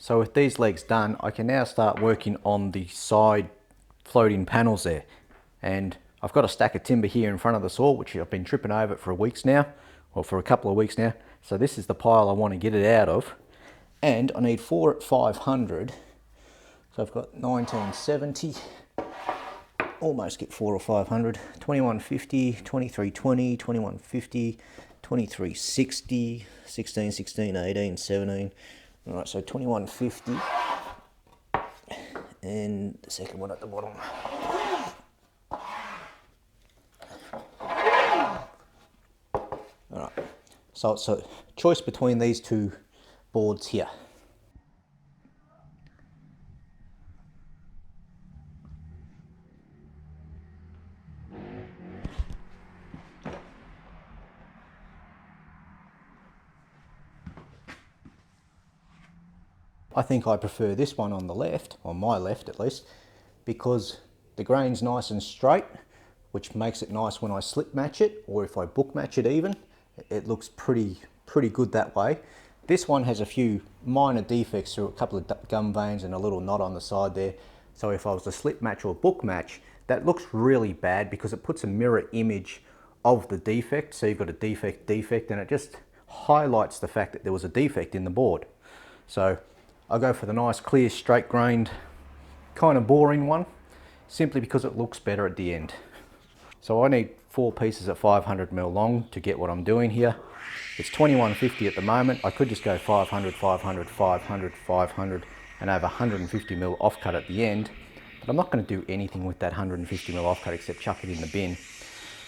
So with these legs done, I can now start working on the side floating panels there. And I've got a stack of timber here in front of the saw, which I've been tripping over for weeks now, or for a couple of weeks now. So this is the pile I want to get it out of. And I need 4 at 500. So I've got 1970, almost get 4 or 500, 2150, 2320, 2150, 2360, 16, 16, 18, 17. All right, so 2150, and the second one at the bottom. All right, so it's a choice between these two boards here. I think I prefer this one on the left, on my left at least, because the grain's nice and straight, which makes it nice when I slip match it, or if I book match it even, it looks pretty good that way. This one has a few minor defects through a couple of gum veins and a little knot on the side there. So if I was to slip match or book match, that looks really bad because it puts a mirror image of the defect. So you've got a defect, and it just highlights the fact that there was a defect in the board. So I'll go for the nice, clear, straight grained, kind of boring one, simply because it looks better at the end. So I need 4 pieces at 500mm long to get what I'm doing here. It's 2150 at the moment. I could just go 500, 500, 500, 500, and have 150mm offcut at the end, but I'm not going to do anything with that 150mm offcut except chuck it in the bin.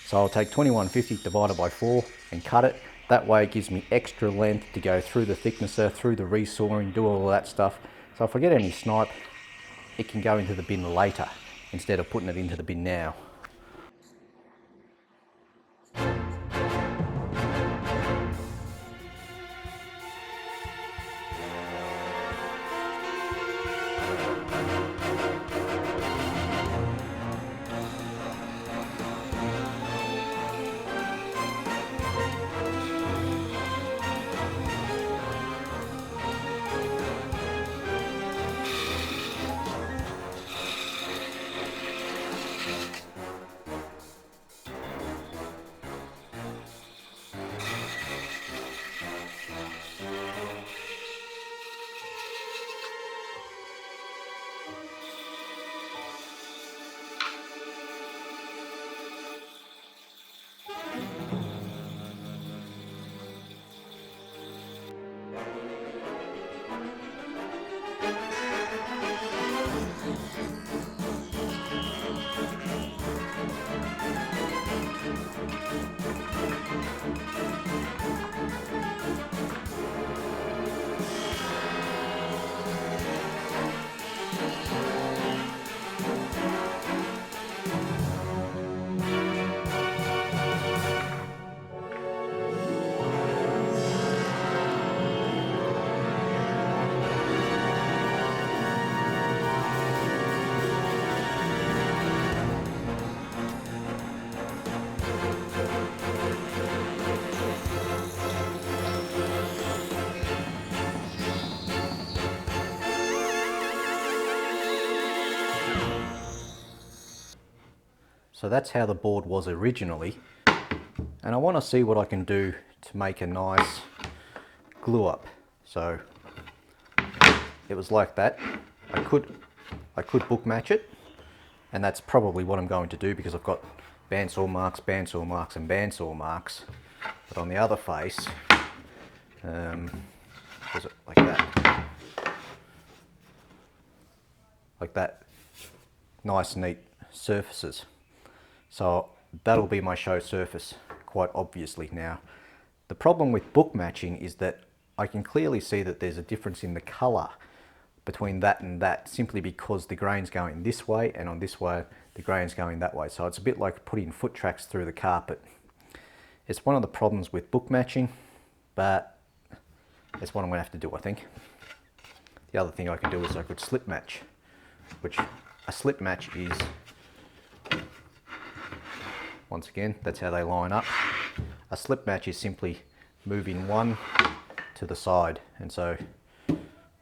So I'll take 2150 divided by 4 and cut it. That way it gives me extra length to go through the thicknesser, through the resawing, do all of that stuff. So if I get any snipe, it can go into the bin later instead of putting it into the bin now. So that's how the board was originally, and I want to see what I can do to make a nice glue up. So it was like that. I could book match it, and that's probably what I'm going to do because I've got bandsaw marks, and bandsaw marks. But on the other face, was it like that? Like that, nice neat surfaces. So that'll be my show surface, quite obviously now. The problem with book matching is that I can clearly see that there's a difference in the colour between that and that, simply because the grain's going this way, and on this way the grain's going that way. So it's a bit like putting foot tracks through the carpet. It's one of the problems with book matching, but it's what I'm going to have to do, I think. The other thing I can do is I could slip match, which a slip match is, once again, that's how they line up. A slip match is simply moving one to the side, and so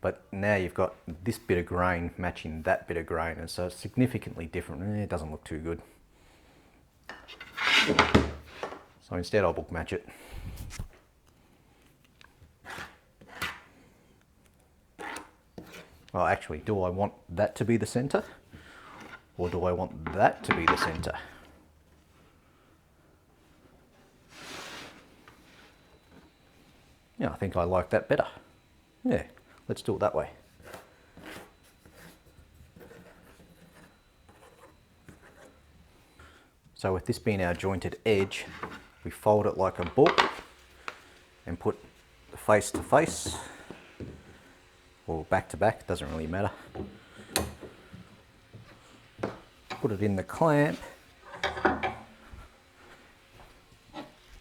But now you've got this bit of grain matching that bit of grain, and so it's significantly different. It doesn't look too good. So instead I'll book match it. Well, actually, do I want that to be the center? Or do I want that to be the center? Yeah, I think I like that better. Yeah, let's do it that way. So with this being our jointed edge, we fold it like a book and put the face to face, or back to back, doesn't really matter. Put it in the clamp,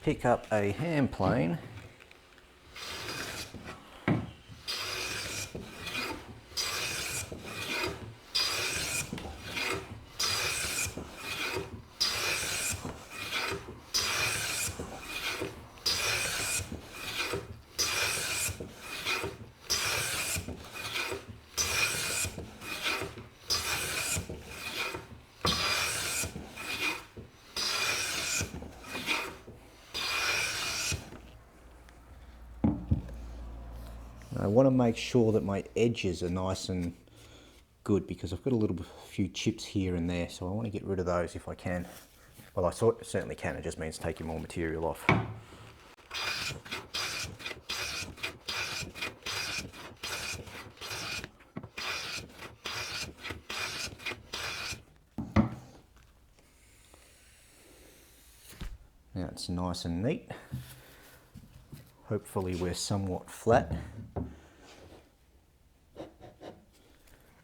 pick up a hand plane, I want to make sure that my edges are nice and good because I've got a few chips here and there, so I want to get rid of those if I can. Well, I certainly can, it just means taking more material off. Now it's nice and neat. Hopefully we're somewhat flat.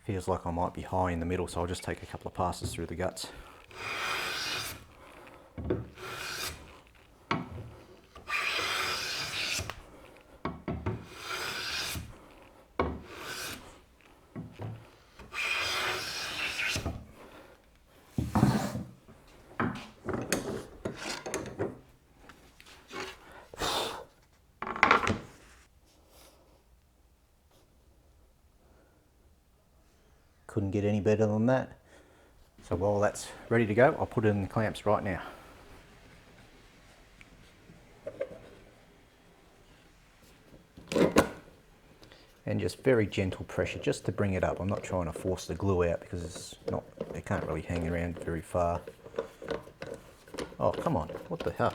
Feels like I might be high in the middle, so I'll just take a couple of passes through the guts. Couldn't get any better than that. So while that's ready to go, I'll put it in the clamps right now. And just very gentle pressure just to bring it up. I'm not trying to force the glue out because it can't really hang around very far. Oh, come on, what the hell?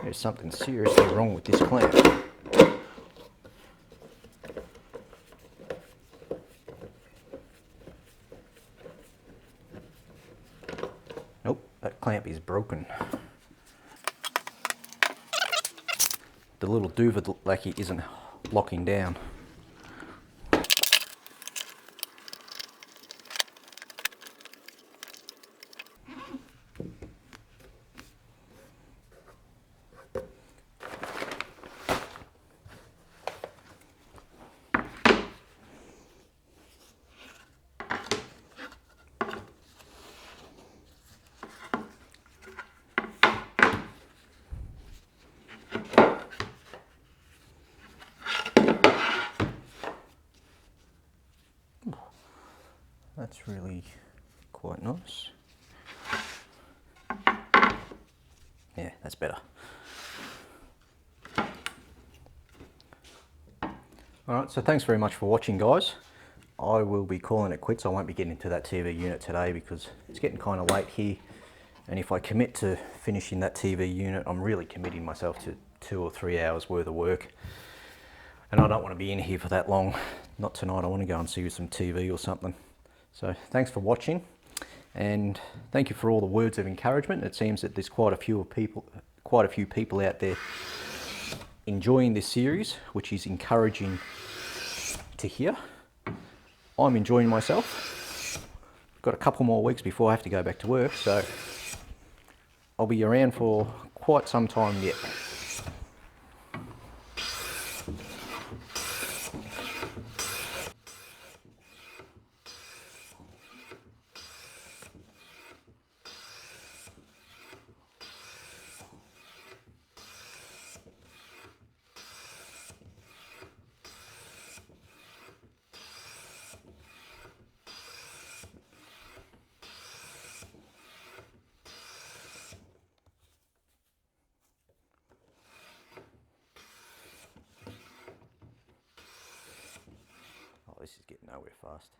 There's something seriously wrong with this clamp. Nope, that clamp is broken. The little doohickey isn't locking down. That's really quite nice. Yeah, that's better. Alright, so thanks very much for watching, guys. I will be calling it quits. I won't be getting into that TV unit today because it's getting kind of late here. And if I commit to finishing that TV unit, I'm really committing myself to 2 or 3 hours worth of work. And I don't want to be in here for that long. Not tonight, I want to go and see some TV or something. So thanks for watching, and thank you for all the words of encouragement. It seems that there's quite a few people out there enjoying this series, which is encouraging to hear. I'm enjoying myself. I've got a couple more weeks before I have to go back to work, so I'll be around for quite some time yet. this is getting nowhere fast.